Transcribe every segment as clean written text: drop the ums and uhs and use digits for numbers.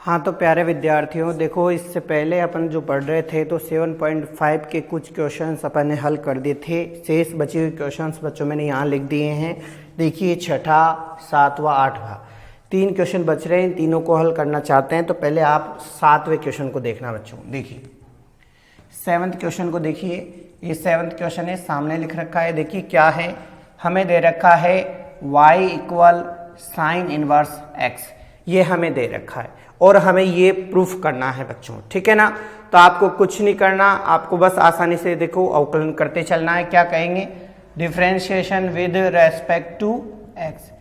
हाँ तो प्यारे विद्यार्थियों, देखो इससे पहले अपन जो पढ़ रहे थे तो 7.5 के कुछ क्वेश्चंस अपन ने हल कर दिए थे। शेष बचे हुए क्वेश्चंस बच्चों मैंने यहाँ लिख दिए हैं। देखिए छठा, सातवां, आठवां, 3 क्वेश्चन बच रहे हैं। तीनों को हल करना चाहते हैं तो पहले आप 7वें क्वेश्चन को देखना बच्चों। देखिए 7th क्वेश्चन को देखिए, ये 7th क्वेश्चन है, सामने लिख रखा है। देखिए क्या है, हमें दे रखा है y equal sign inverse x, ये हमें दे रखा है और हमें ये प्रूफ करना है बच्चों, ठीक है ना। तो आपको कुछ नहीं करना, आपको बस आसानी से देखो अवकलन करते चलना है। क्या कहेंगे, differentiation with respect to x,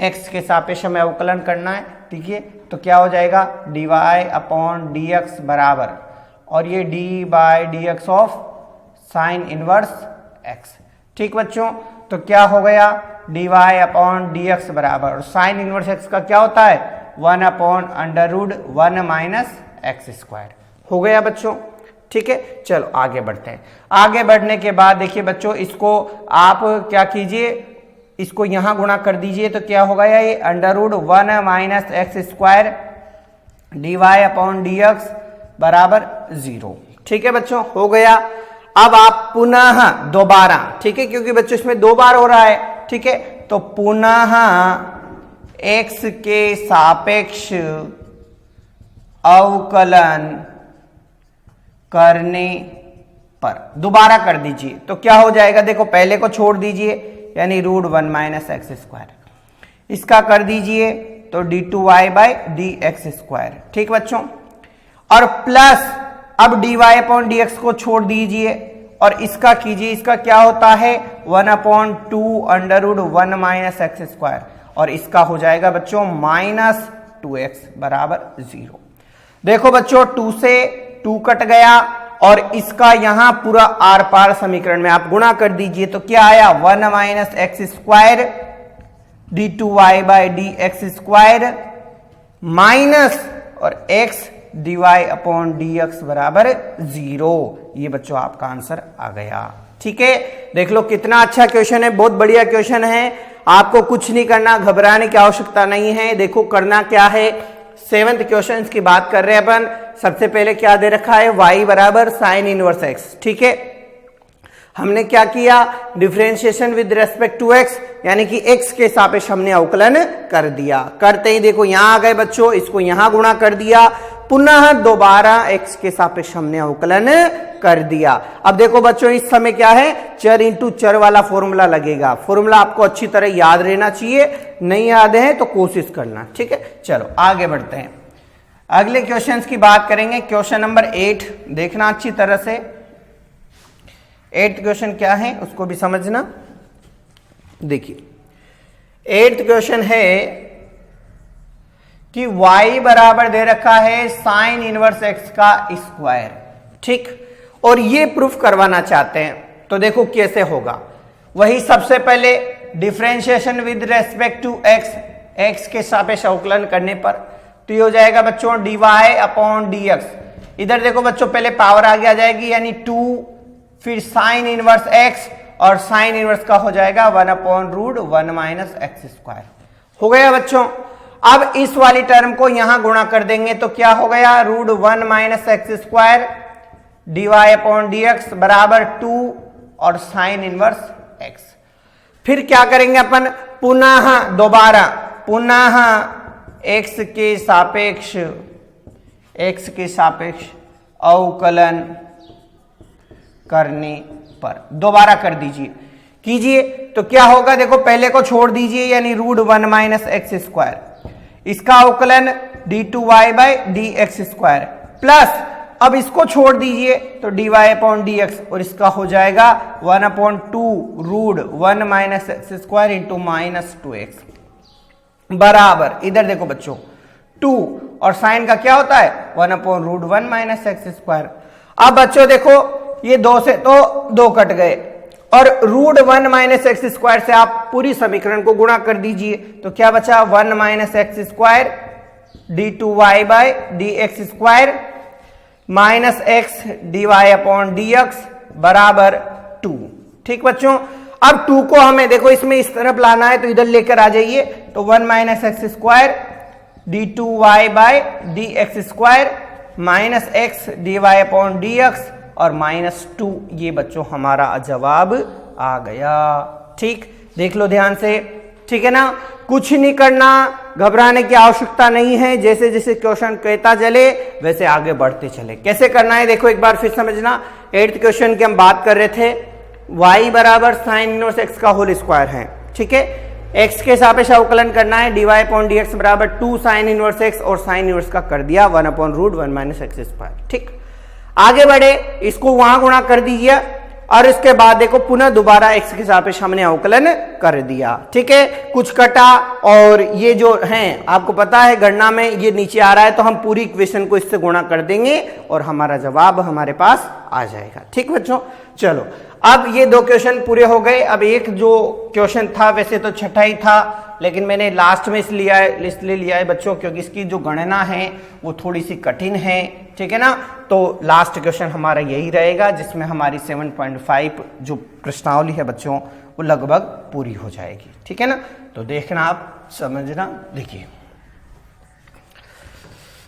x के सापेक्ष हमें अवकलन करना है, ठीक है। तो क्या हो जाएगा, dy अपॉन dx बराबर, और ये d by dx of sine inverse x, ठीक बच्चों। तो क्या हो गया, dy अपॉन dx बराबर, और साइन इनवर्स x का क्या होता है, 1 upon under root 1 minus x square. हो गया बच्चों, ठीक है। चलो आगे बढ़ते हैं। आगे बढ़ने के बाद देखिए बच्चों, इसको आप क्या कीजिए, इसको यहां गुणा कर दीजिए। तो क्या होगा, ये under root 1 minus x square d y upon d x बराबर 0, ठीक है बच्चों, हो गया। अब आप पुनः दोबारा, ठीक है, क्योंकि बच्चों इसमें 2 बार हो रहा है, ठीक है, तो पुनः x के सापेक्ष अवकलन करने पर दोबारा कर दीजिए। तो क्या हो जाएगा, देखो पहले को छोड़ दीजिए, यानी रूट 1 माइनस एक्स स्क्वायर, इसका कर दीजिए तो d2y by d x square, ठीक बच्चों। और प्लस अब dy अपॉन डी एक्स को छोड़ दीजिए और इसका कीजिए, इसका क्या होता है 1 upon 2 under root 1 minus x square, और इसका हो जाएगा बच्चों माइनस 2x बराबर 0। देखो बच्चों 2 से 2 कट गया और इसका यहां पूरा आर पार समीकरण में आप गुणा कर दीजिए। तो क्या आया, 1 minus x square d two y by d x square minus और x dy अपॉन dx बराबर 0। ये बच्चों आपका आंसर आ गया, ठीक है। देख लो कितना अच्छा क्वेश्चन है, बहुत बढ़िया क्वेश्चन है। आपको कुछ नहीं करना, घबराने की आवश्यकता नहीं है। देखो करना क्या है, 7th क्वेश्चन की बात कर रहे हैं अपन। सबसे पहले क्या दे रखा है, y बराबर साइन इनवर्स x, ठीक है। हमने क्या किया, differentiation with respect to x, यानी कि x के सापेक्ष हमने अवकलन कर दिया। करते ही देखो यहां आ गए बच्चों, इसको यहां गुणा कर दिया, पुनः दोबारा x के सापेक्ष हमने अवकलन कर दिया। अब देखो बच्चों इस समय क्या है, चर इंटू चर वाला फॉर्मूला लगेगा। फॉर्मूला आपको अच्छी तरह याद रहना चाहिए, नहीं याद है तो कोशिश करना, ठीक है। चलो आगे बढ़ते हैं, अगले क्वेश्चंस की बात करेंगे। क्वेश्चन नंबर 8 देखना अच्छी तरह से। 8th क्वेश्चन क्या है उसको भी समझना। देखिए 8th क्वेश्चन है कि y बराबर दे रखा है साइन इनवर्स x का स्क्वायर, ठीक, और ये प्रूफ करवाना चाहते हैं। तो देखो कैसे होगा, वही सबसे पहले differentiation with respect to x, x के सापेक्ष अवकलन करने पर तो ये हो जाएगा बच्चों dy अपॉन dx। इधर देखो बच्चों पहले पावर आगे आ जाएगी, यानी 2, फिर साइन इनवर्स x, और साइन इनवर्स का हो जाएगा 1 upon root 1 minus x square. हो गया बच्चों। अब इस वाली टर्म को यहां गुणा कर देंगे तो क्या हो गया, root 1 minus x square d y upon d x बराबर 2 और साइन इनवर्स x। फिर क्या करेंगे अपन, पुनः दोबारा, पुनः x के सापेक्ष अवकलन करने पर दोबारा कर कीजिए। तो क्या होगा, देखो पहले को छोड़ दीजिए, यानी रूट 1 माइनस एक्स स्क्वायर, इसका अवकलन d two y by d x square, plus अब इसको छोड़ दीजिए तो d y upon d x, और इसका हो जाएगा 1 upon 2 root 1 minus x square into minus 2x बराबर, इधर देखो बच्चों 2 और साइन का क्या होता है 1 upon root 1 minus x square. अब बच्चों देखो ये 2 से तो 2 कट गए, और रूट 1 माइनस एक्स स्क्वायर से आप पूरी समीकरण को गुणा कर दीजिए। तो क्या बचा, 1 minus x square d two y by d x square minus x d y upon d x बराबर 2, ठीक बच्चों। अब 2 को हमें देखो इसमें इस तरफ लाना है तो इधर लेकर आ जाइए, तो 1 minus x square d2y by d x square minus x d y upon d x और -2। ये बच्चों हमारा जवाब आ गया। ठीक, देख लो ध्यान से, ठीक है ना। कुछ नहीं करना, घबराने की आवश्यकता नहीं है। जैसे जैसे क्वेश्चन कहता चले वैसे आगे बढ़ते चले। कैसे करना है देखो एक बार फिर समझना। 8th क्वेश्चन की हम बात कर रहे थे, y बराबर साइन इनवर्स x का होल स्क्वायर है, ठीक है। x के सापेक्ष अवकलन करना है, dy अपॉन डी एक्स बराबर 2 साइन इनवर्स x और साइन इनवर्स का कर दिया 1 upon root 1 minus x square. ठीक, आगे बढ़े, इसको वहां गुणा कर दीजिए और इसके बाद देखो पुनः दोबारा x के सापेक्ष हमने अवकलन कर दिया, ठीक है। कुछ कटा और ये जो है आपको पता है गणना में ये नीचे आ रहा है, तो हम पूरी इक्वेशन को इससे गुणा कर देंगे और हमारा जवाब हमारे पास आ जाएगा। ठीक बच्चों, चलो अब ये 2 क्वेश्चन पूरे हो गए। अब एक जो क्वेश्चन था, वैसे तो छठा ही था लेकिन मैंने लास्ट में इसलिए लिया है बच्चों क्योंकि इसकी जो गणना है वो थोड़ी सी कठिन है, ठीक है ना। तो लास्ट क्वेश्चन हमारा यही रहेगा जिसमें हमारी 7.5 जो प्रश्नावली है बच्चों वो लगभग पूरी हो जाएगी, ठीक है ना। तो देखना, आप समझना।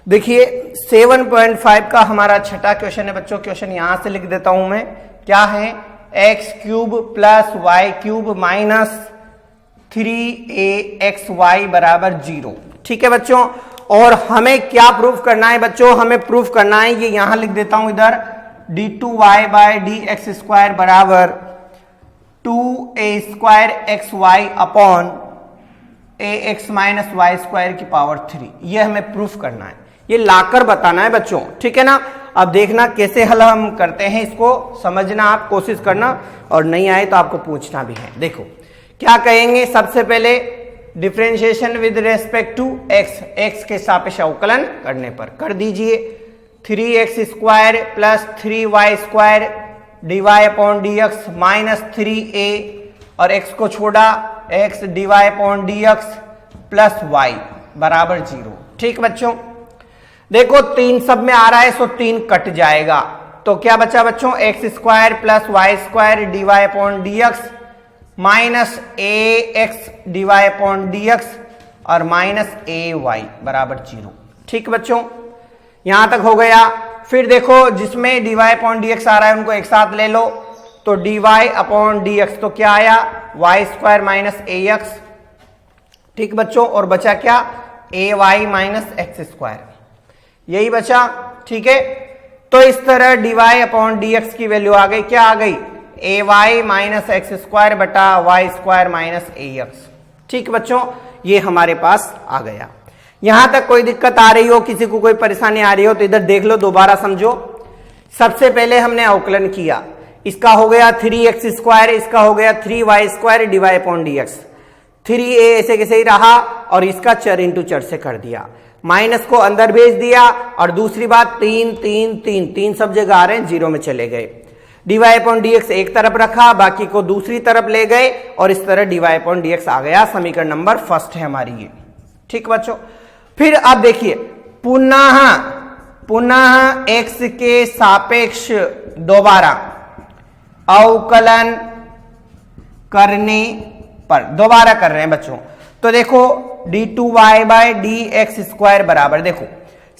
देखिए 7.5 का हमारा छठा क्वेश्चन है बच्चों। क्वेश्चन यहां से लिख देता हूं मैं, क्या है, x cube plus y cube minus 3axy बराबर 0, ठीक है बच्चों। और हमें क्या प्रूफ करना है बच्चों, हमें प्रूफ करना है, ये यहां लिख देता हूं इधर, d2y by d x square बराबर 2a square xy upon ax minus y square की पावर 3। ये हमें प्रूफ करना है, ये लाकर बताना है बच्चों, ठीक है ना। अब देखना कैसे हल हम करते हैं, इसको समझना, आप कोशिश करना और नहीं आए तो आपको पूछना भी है। देखो क्या कहेंगे, सबसे पहले differentiation with respect to x, x के सापेक्ष अवकलन करने पर कर दीजिए। 3x square plus 3y square dy upon d x minus 3a और x को छोड़ा, x dy upon d x plus y बराबर 0। ठीक बच्चों, देखो 3 सब में आ रहा है, सो 3 कट जाएगा, तो क्या बचा बच्चों, x square plus y square d y upon d x minus a x d y upon d x और माइनस ए वाई बराबर 0। ठीक बच्चों, यहां तक हो गया। फिर देखो जिसमें d y upon d x आ रहा है उनको एक साथ ले लो, तो d y upon d x तो क्या आया, y square minus a x. ठीक बच्चों, और बचा क्या, a y minus x square, यही बचा, ठीक है। तो इस तरह d y upon d x की वैल्यू आ गई, क्या आ गई, a y minus x square बटा y square minus a x. ठीक बच्चों, ये हमारे पास आ गया। यहां तक कोई दिक्कत आ रही हो, किसी को कोई परेशानी आ रही हो तो इधर देख लो, दोबारा समझो। सबसे पहले हमने अवकलन किया, इसका हो गया 3x स्क्वायर, इसका हो गया 3y square d y upon d x. 3a ऐसे कैसे ही रहा और इसका चर इंटू चर से कर दिया, माइनस को अंदर भेज दिया। और दूसरी बात 3 3 3 3 सब जगह आ रहे हैं, 0 में चले गए। D y upon d x एक तरफ रखा, बाकी को दूसरी तरफ ले गए और इस तरह d y upon d x आ गया। समीकरण नंबर फर्स्ट है हमारी ये। ठीक बच्चों, फिर अब देखिए पुनः एक्स के सापेक्ष दोबारा अवकलन करने पर, दोबारा कर रहे हैं बच्चों, तो देखो d2y by d x square बराबर, देखो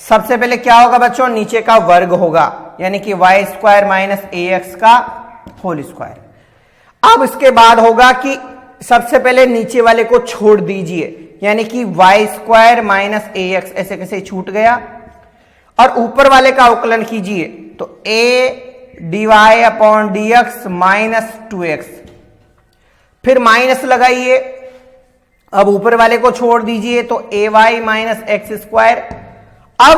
सबसे पहले क्या होगा बच्चों, नीचे का वर्ग होगा, यानी कि Y square minus a x का होल स्क्वायर। अब इसके बाद होगा कि सबसे पहले नीचे वाले को छोड़ दीजिए, यानी कि Y square minus a x ऐसे कैसे छूट गया, और ऊपर वाले का अवकलन कीजिए, तो a d y upon d x minus 2x, फिर माइनस लगाइए, अब ऊपर वाले को छोड़ दीजिए, तो ए वाई माइनस एक्स स्क्वायर। अब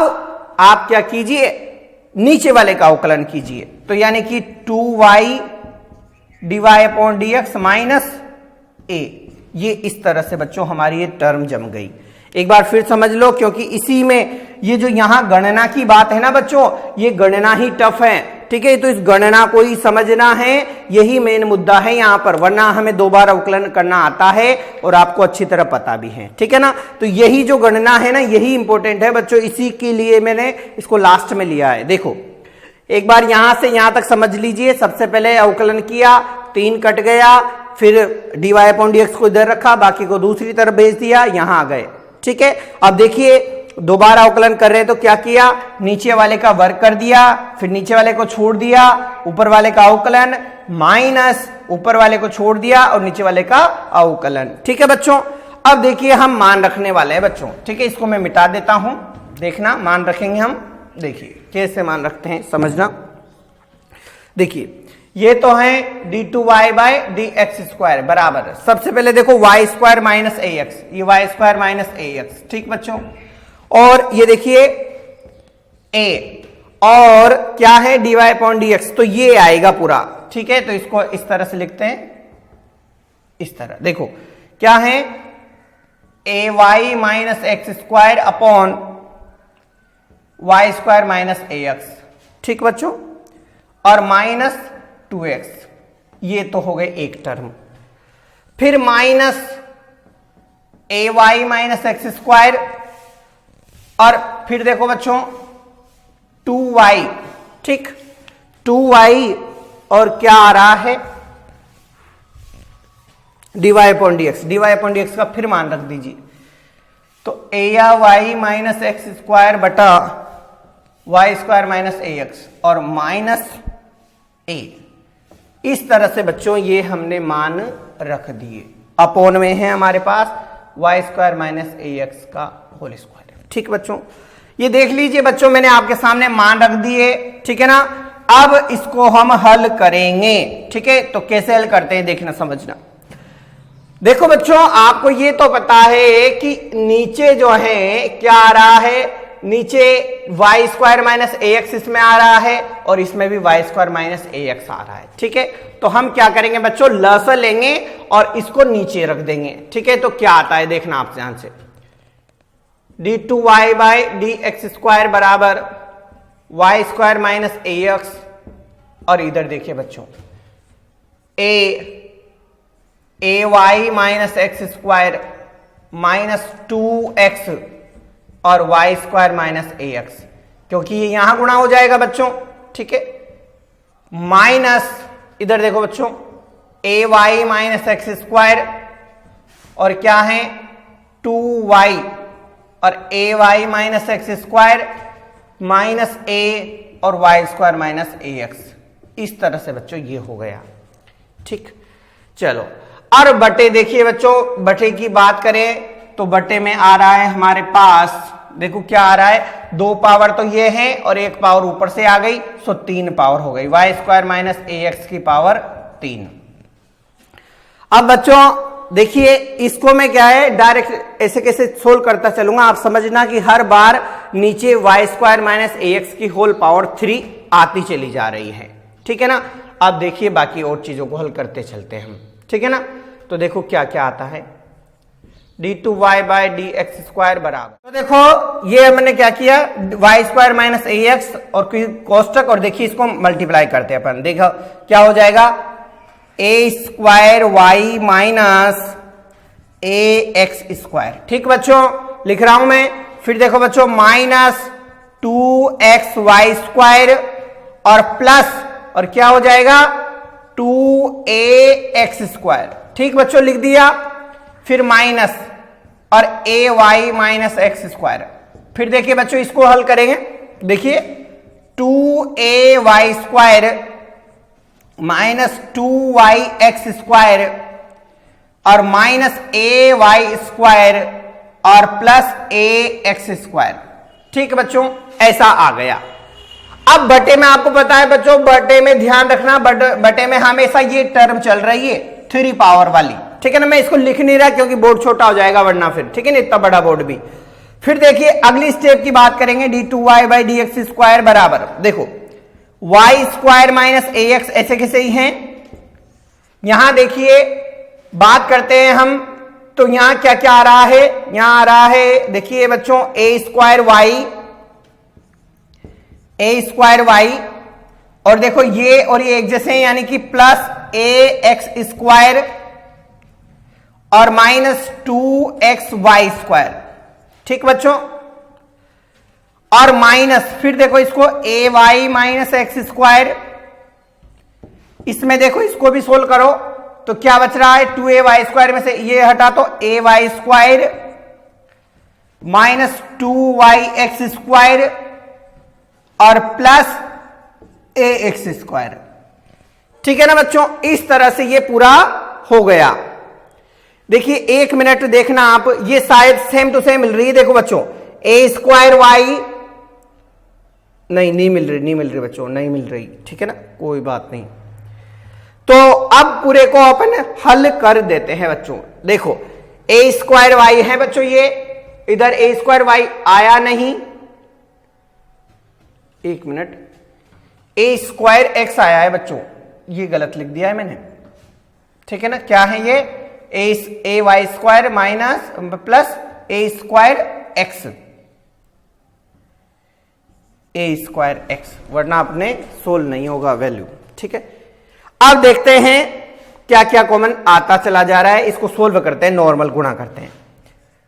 आप क्या कीजिए, नीचे वाले का अवकलन कीजिए, तो यानी कि 2y d y upon d x minus a. ये इस तरह से बच्चों हमारी ये टर्म जम गई। एक बार फिर समझ लो, क्योंकि इसी में ये जो यहां गणना की बात है ना बच्चों, ये गणना ही टफ है, ठीक है। तो इस गणना को ही समझना है, यही मेन मुद्दा है यहां पर, वरना हमें 2 बार अवकलन करना आता है और आपको अच्छी तरह पता भी है, ठीक है ना। तो यही जो गणना है ना, यही इंपॉर्टेंट है बच्चों, इसी के लिए मैंने इसको लास्ट में लिया है। देखो एक बार यहां से यहां तक समझ लीजिए। सबसे पहले अवकलन किया, 3 कट गया, फिर d y upon d x को इधर रखा, बाकी को दूसरी तरफ भेज दिया, यहां आ गए, ठीक है। अब देखिए दोबारा अवकलन कर रहे हैं तो क्या किया, नीचे वाले का वर्ग कर दिया, फिर नीचे वाले को छोड़ दिया, ऊपर वाले का अवकलन माइनस ऊपर वाले को छोड़ दिया और नीचे वाले का अवकलन। ठीक है बच्चों। अब देखिए हम मान रखने वाले हैं बच्चों, ठीक है। इसको मैं मिटा देता हूं, देखना मान रखेंगे हम। देखिए कैसे मान रखते हैं समझना। देखिए ये तो है d2y by d x square बराबर, सबसे पहले देखो Y square minus a x, ये Y square minus a x, ठीक बच्चों। और ये देखिए a और क्या है dy अपॉन डी एक्स, तो ये आएगा पूरा, ठीक है। तो इसको इस तरह से लिखते हैं, इस तरह देखो क्या है a y minus x square upon y square minus a x, ठीक बच्चों, और माइनस 2x, ये तो हो गए एक टर्म। फिर minus a y minus x square, और फिर देखो बच्चों 2y, ठीक 2y, और क्या आ रहा है dy upon d x, dy upon d x का फिर मान रख दीजिए, तो ए या वाई माइनस एक्स स्क्वायर बटा y square minus a x और माइनस ए। इस तरह से बच्चों ये हमने मान रख दिए, अपोन में है हमारे पास Y square minus a x का होल स्क्वायर, ठीक बच्चों। ये देख लीजिए बच्चों मैंने आपके सामने मान रख दिए, ठीक है ना। अब इसको हम हल करेंगे, ठीक है। तो कैसे हल करते हैं देखना समझना। देखो बच्चों आपको ये तो पता है कि नीचे जो है क्या आ रहा है, नीचे Y square minus a x इसमें आ रहा है और इसमें भी Y square minus a x आ रहा है, ठीक है। तो हम क्या करेंगे बच्चों, लसा लेंगे और इसको नीचे रख देंगे, ठीक है। तो क्या आता है देखना आप ध्यान से, d2y by d x square बराबर y square minus a x, और इधर देखिए बच्चों a y minus x square minus 2x और y square minus a x, क्योंकि ये यहां गुणा हो जाएगा बच्चों, ठीक है। माइनस इधर देखो बच्चों a y minus x square और क्या है 2y और a y minus x square minus a और y square minus a x. इस तरह से बच्चों ये हो गया, ठीक। चलो और बटे देखिए बच्चों, बटे की बात करें तो बटे में आ रहा है हमारे पास, देखो क्या आ रहा है, 2 पावर तो ये है और 1 पावर ऊपर से आ गई, सो 3 पावर हो गई, Y square minus a x की पावर 3। अब बच्चों देखिए इसको मैं क्या है डायरेक्ट ऐसे कैसे सोल्व करता चलूंगा, आप समझना कि हर बार नीचे Y square minus a x की होल पावर 3 आती चली जा रही है, ठीक है ना। अब देखिए बाकी और चीजों को हल करते चलते हैं हम, ठीक है ना। तो देखो क्या क्या आता है, d2y by d x square बराबर, तो देखो ये हमने क्या किया Y square minus a x और कोष्टक, और देखिए इसको मल्टीप्लाई करते हैं अपन, देखो क्या हो जाएगा ए square Y minus a x square, ठीक बच्चों लिख रहा हूं मैं। फिर देखो बच्चों माइनस 2x वाई स्क्वायर और प्लस और क्या हो जाएगा 2ax स्क्वायर, ठीक बच्चों लिख दिया। फिर माइनस और a y minus x square. फिर देखिए बच्चों इसको हल करेंगे, देखिए 2ay square minus 2yx square और माइनस ए वाई स्क्वायर और प्लस ए एक्स स्क्वायर, ठीक बच्चों ऐसा आ गया। अब बटे में आपको पता है बच्चों, बटे में ध्यान रखना, बटे में हमेशा ये टर्म चल रही है 3 पावर वाली, ठीक है ना। मैं इसको लिख नहीं रहा क्योंकि बोर्ड छोटा हो जाएगा वरना फिर, ठीक है ना, इतना बड़ा बोर्ड भी। फिर देखिए अगली स्टेप की बात करेंगे, d2y by d x square बराबर, देखो Y square minus a x ऐसे कैसे ही हैं। यहां देखिए बात करते हैं हम, तो यहां क्या क्या आ रहा है, यहां आ रहा है देखिए बच्चों ए स्क्वायर वाई और देखो ये और ये एक जैसे हैं, यानी कि प्लस ए एक्स स्क्वायर और माइनस 2x वाई स्क्वायर, ठीक बच्चों, और माइनस फिर देखो इसको ए वाई माइनस एक्स स्क्वायर, इसमें देखो इसको भी सोल्व करो तो क्या बच रहा है 2a वाई स्क्वायर में से ये हटा तो ए वाई स्क्वायर -2y(x² और प्लस ax²। ठीक है ना बच्चों, इस तरह से ये पूरा हो गया। देखिए 1 मिनट देखना आप, ये शायद सेम टू सेम मिल रही है। देखो बच्चों a²y नहीं मिल रही बच्चों, नहीं मिल रही। ठीक है ना, कोई बात नहीं। तो अब पूरे को अपन हल कर देते हैं बच्चों। देखो a²y है बच्चों, ये इधर a²y आया नहीं, 1 मिनट, a²x आया है बच्चों, ये गलत लिख दिया है मैंने। ठीक है ना, क्या है ये ay² minus plus a²x, a²x, वरना आपने सोल्व नहीं होगा वैल्यू। ठीक है, अब देखते हैं क्या क्या कॉमन आता चला जा रहा है, इसको सोल्व करते हैं, नॉर्मल गुणा करते हैं।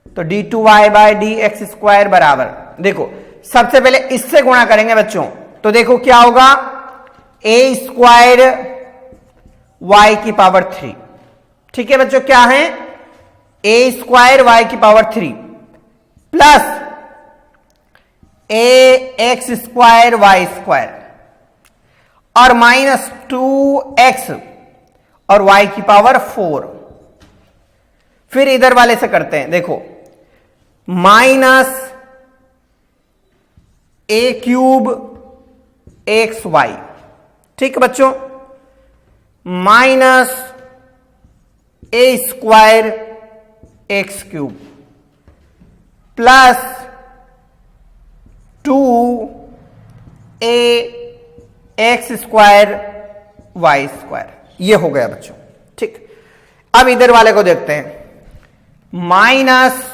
तो d2y/dx² बराबर, देखो सबसे पहले इससे गुणा करेंगे बच्चों, तो देखो क्या होगा, a²y3। ठीक है बच्चों, क्या है a²y3 प्लस ax²y² और माइनस 2x और y4। फिर इधर वाले से करते हैं, देखो माइनस a³ ठीक है बच्चों, माइनस a²x³ प्लस 2ax²y²। ये हो गया बच्चों। ठीक, अब इधर वाले को देखते हैं, minus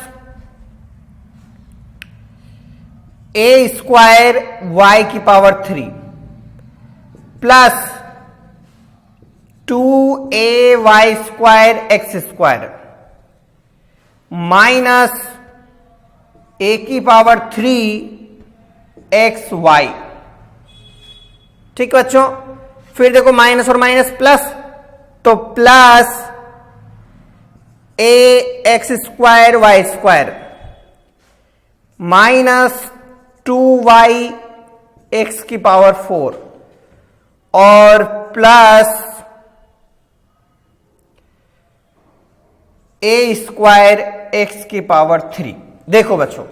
a²y3 plus 2ay²x² minus a3xy। ठीक बच्चों, फिर देखो माइनस और माइनस प्लस, तो प्लस ax²y² माइनस 2yx4 और प्लस a²x3। देखो बच्चों,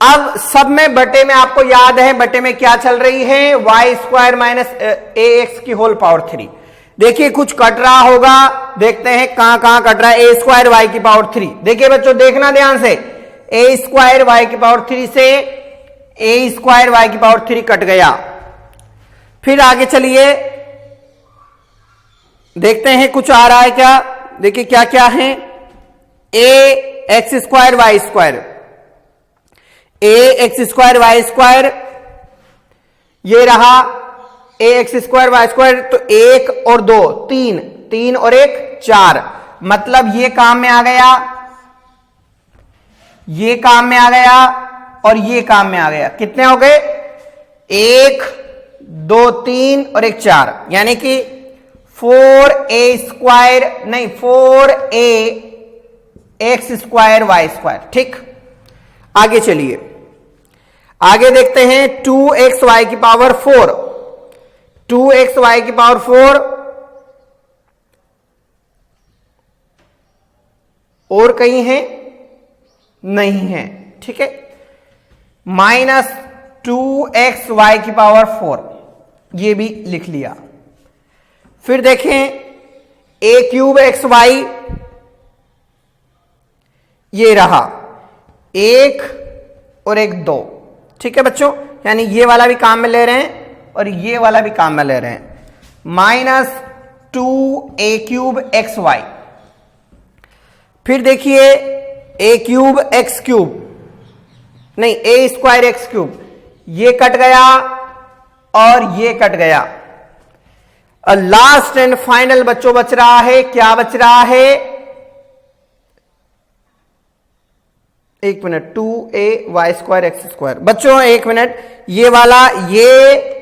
अब सब में बटे में आपको याद है, बटे में क्या चल रही है, y² माइनस ax3। देखिए कुछ कट रहा होगा, देखते हैं कहां कहां कट रहा है, a²y3। देखिए बच्चों देखना ध्यान से, a²y3 से a²y3 कट गया। फिर आगे चलिए देखते हैं कुछ आ रहा है क्या। देखिए क्या क्या है, ax² y², ax²y², ये रहा ax² y², तो 1 और 2 3, 3 और 1 4, मतलब ये काम में आ गया, ये काम में आ गया और ये काम में आ गया। कितने हो गए, 1 2 3 और 1 4, यानी कि 4a² नहीं 4ax² y²। ठीक, आगे चलिए, आगे देखते हैं 2xy4, 2xy4 और कहीं है, नहीं है। ठीक है, माइनस 2xy4 ये भी लिख लिया। फिर देखें a³xy, ये रहा 1 और 1 2। ठीक है बच्चों, यानी ये वाला भी काम में ले रहे हैं और ये वाला भी काम में ले रहे हैं, माइनस 2a³xy। फिर देखिए a³x³ नहीं a²x³, ये कट गया और ये कट गया। लास्ट एंड फाइनल बच्चों बच रहा है, क्या बच रहा है, 1 मिनट, 2ay² बच्चों 1 मिनट, ये वाला ये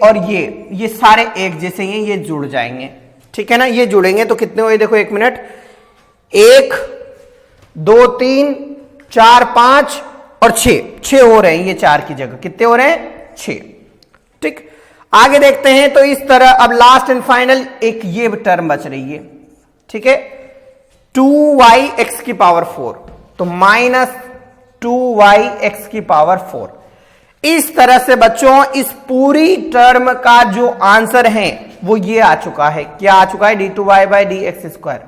और ये सारे एक जैसे हैं, ये जुड़ जाएंगे। ठीक है ना, ये जुड़ेंगे तो कितने हुए, देखो 1 मिनट, 1 2 3 4 5 और 6 हो रहे हैं, ये 4 की जगह कितने हो रहे हैं 6। ठीक, आगे देखते हैं। तो इस तरह अब लास्ट एंड फाइनल एक ये टर्म बच रही है, ठीक है, 2y(x की पावर 4), तो -2y(x की पावर 4। इस तरह से बच्चों इस पूरी टर्म का जो आंसर है वो ये आ चुका है। क्या आ चुका है? d2y/dx²।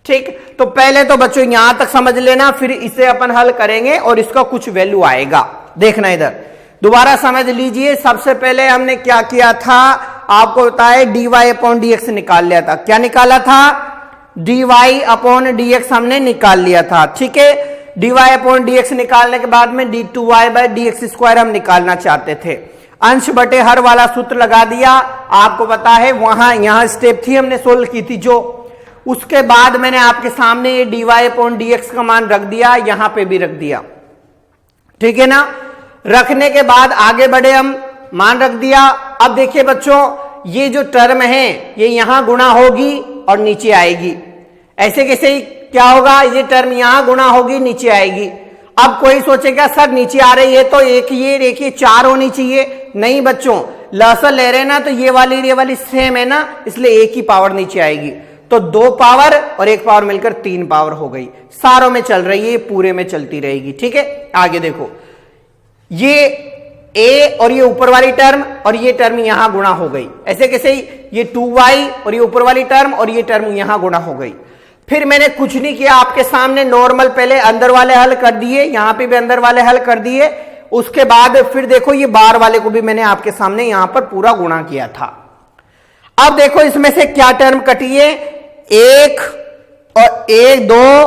ठीक, तो पहले तो बच्चों यहां तक समझ लेना, फिर इसे अपन हल करेंगे और इसका कुछ वैल्यू आएगा। देखना इधर दोबारा समझ लीजिए। सबसे पहले हमने क्या किया था, आपको बताया dy/dx निकाल लिया था। क्या निकाला था? dy/dx हमने निकाल लिया था। ठीक है, dy/dx निकालने के बाद में d2y/dx² हम निकालना चाहते थे। अंश बटे हर वाला सूत्र लगा दिया। आपको पता है वहां यहां स्टेप थी हमने सोल्व की थी जो, उसके बाद मैंने आपके सामने ये dy/dx का मान रख दिया, यहां पे भी रख दिया। ठीक है ना, रखने के बाद आगे बढ़े, हम मान रख दिया। अब देखिए बच्चों, ये जो टर्म है ये यहां गुणा होगी और नीचे आएगी। ऐसे कैसे क्या होगा, ये टर्म यहां गुणा होगी नीचे आएगी। अब कोई सोचेगा सर नीचे आ रही है तो एक ये देखिए 4 होनी चाहिए। नहीं बच्चों, लहसन ले रहे ना, तो ये वाली सेम है ना, इसलिए एक ही पावर नीचे आएगी। तो 2 पावर और 1 पावर मिलकर 3 पावर हो गई। सारों में चल रही है, पूरे में चलती रहेगी। ठीक है, आगे देखो, ये a और ये ऊपर वाली टर्म और ये टर्म यहां गुणा हो गई। ऐसे कैसे, ये 2y और ये ऊपर वाली टर्म और ये टर्म यहां गुणा हो गई। फिर मैंने कुछ नहीं किया, आपके सामने नॉर्मल पहले अंदर वाले हल कर दिए, यहां पे भी अंदर वाले हल कर दिए। उसके बाद फिर देखो ये बाहर वाले को भी मैंने आपके सामने यहां पर पूरा गुणा किया था। अब देखो इसमें से क्या टर्म कटी है, 1 और 1 2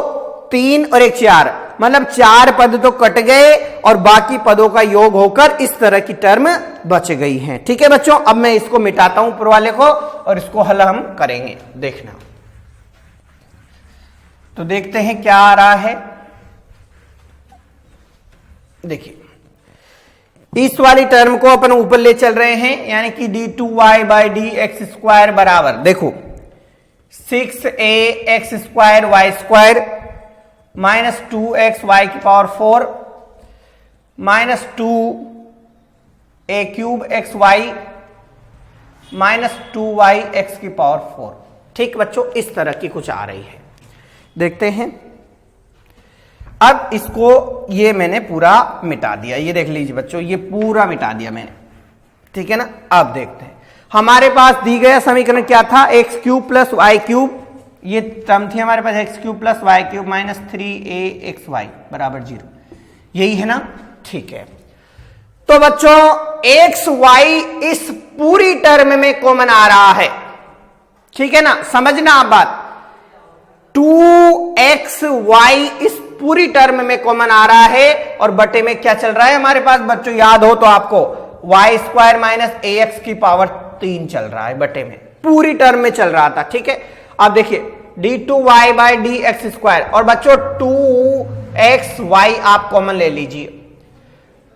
3 और 1 4, मतलब 4 पद तो कट गए और बाकी पदों का योग होकर इस तरह की टर्म बच गई हैं। ठीक है बच्चों, अब मैं इसको मिटाता हूं ऊपर वाले को और इसको हल हम करेंगे, देखना। तो देखते हैं क्या आ रहा है। देखिए इस वाली टर्म को अपन ऊपर ले चल रहे हैं, यानी कि d2y/dx² बराबर, देखो 6ax²y² माइनस 2xy की power 4 minus 2a³ xy minus 2yx की पावर 4। ठीक बच्चों, इस तरह की कुछ आ रही है, देखते हैं। अब इसको ये मैंने पूरा मिटा दिया, ये देख लीजिए बच्चों, ये पूरा मिटा दिया मैंने। ठीक है ना, अब देखते हैं हमारे पास दी गया समीकरण क्या था, x³ + y³, ये टर्म थी हमारे पास x³ + y³ माइनस 3axy बराबर 0, यही है ना। ठीक है, तो बच्चों xy इस पूरी टर्म में कॉमन आ रहा है। ठीक है ना, समझना आप बात, 2xy इस पूरी टर्म में कॉमन आ रहा है और बटे में क्या चल रहा है हमारे पास बच्चों, याद हो तो आपको y² - ax की पावर 3 चल रहा है, बटे में पूरी टर्म में चल रहा था। ठीक है, अब देखिए d2y/dx² और बच्चों 2xy आप कॉमन ले लीजिए।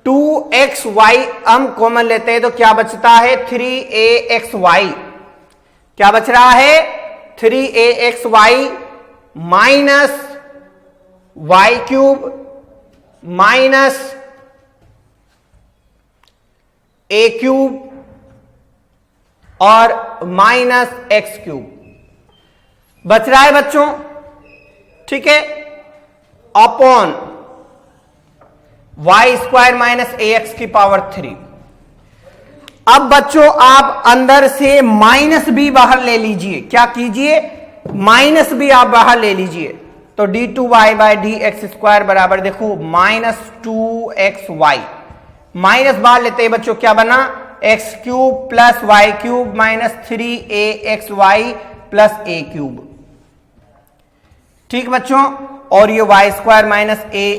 2xy हम कॉमन लेते हैं तो क्या बचता है, 3axy। क्या बच रहा है, 3axy minus y³ minus a³ और माइनस x³ बच रहा है बच्चों। ठीक है, अपॉन y² - ax की पावर 3। अब बच्चों आप अंदर से माइनस भी बाहर ले लीजिए, क्या कीजिए, माइनस भी आप बाहर ले लीजिए। तो d2y/dx² बराबर देखो -2xy, माइनस बाहर लेते हैं बच्चों, क्या बना, x³ + y³ minus 3axy + a³। ठीक बच्चों, और ये y²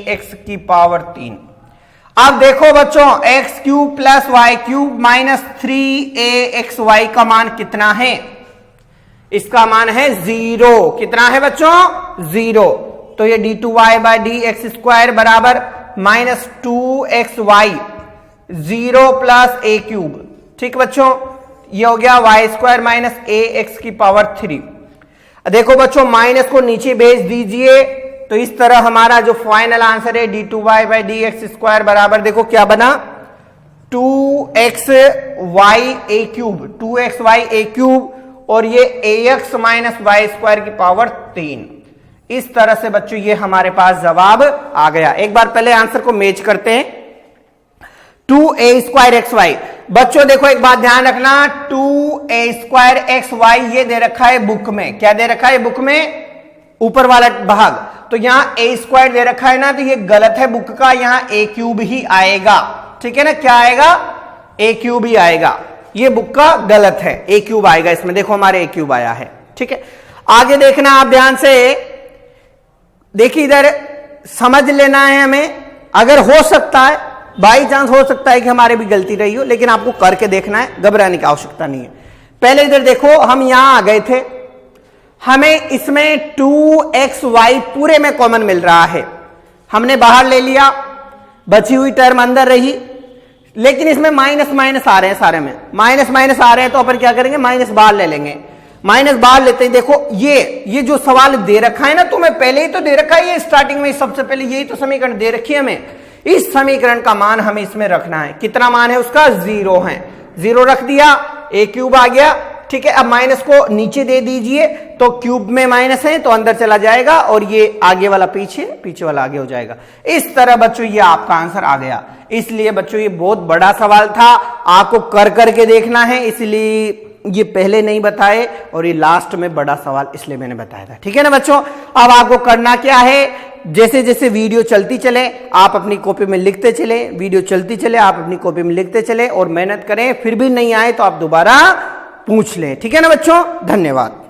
- ax की पावर 3। अब देखो बच्चों x³ + y³ माइनस 3axy का मान कितना है, इसका मान है 0। कितना है बच्चों, 0। तो ये d2y/dx² बराबर -2xy 0 + a³। ठीक बच्चों, ये हो गया y² - ax की पावर 3। देखो बच्चों माइनस को नीचे भेज दीजिए तो इस तरह हमारा जो फाइनल आंसर है d2y/dx² बराबर देखो क्या बना 2xy³ और ये ax माइनस y² की पावर 3। इस तरह से बच्चों ये हमारे पास जवाब आ गया। एक बार पहले आंसर को मैच करते हैं। 2a²xy बच्चों देखो एक बात ध्यान रखना 2a²xy ये दे रखा है बुक में। क्या दे रखा है बुक में? ऊपर वाला भाग। तो यहां a² दे रखा है ना, तो ये गलत है बुक का, यहां a³ ही आएगा। ठीक है ना, क्या आएगा? a³ ही आएगा। ये बुक का गलत है, a³ आएगा इसमें। देखो हमारे a³ आया है। ठीक है, आगे देखना आप ध्यान से। देखिए इधर समझ लेना है हमें। अगर हो सकता है, बाई चांस हो सकता है कि हमारे भी गलती रही हो, लेकिन आपको करके देखना है, घबराने की आवश्यकता नहीं है। पहले इधर देखो हम यहां आ गए थे, हमें इसमें 2xy पूरे में कॉमन मिल रहा है, हमने बाहर ले लिया, बची हुई टर्म अंदर रही, लेकिन इसमें माइनस माइनस आ रहे हैं, सारे में माइनस माइनस आ रहे हैं, तो अपन क्या करेंगे माइनस बाहर ले लेंगे। माइनस बाहर लेते हैं। देखो ये जो सवाल दे रखा है ना, तुम्हें पहले ही तो दे रखा है, ये स्टार्टिंग में सबसे पहले यही तो समीकरण दे रखी है हमें। इस समीकरण का मान हमें इसमें रखना है। कितना मान है उसका? 0 है। 0 रख दिया, a³ आ गया। ठीक है, अब माइनस को नीचे दे दीजिए, तो क्यूब में माइनस है तो अंदर चला जाएगा, और ये आगे वाला पीछे, पीछे वाला आगे हो जाएगा। इस तरह बच्चों ये आपका आंसर आ गया। इसलिए बच्चों ये बहुत बड़ा सवाल था, आपको कर करके देखना है, इसलिए ये पहले नहीं बताए, और ये लास्ट में बड़ा सवाल इसलिए मैंने बताया था। ठीक है ना बच्चों, अब आपको करना क्या है, जैसे जैसे वीडियो चलती चले आप अपनी कॉपी में लिखते चले, वीडियो चलती चले आप अपनी कॉपी में लिखते चले, और मेहनत करें। फिर भी नहीं आए तो आप दोबारा पूछ लें। ठीक है ना बच्चों, धन्यवाद।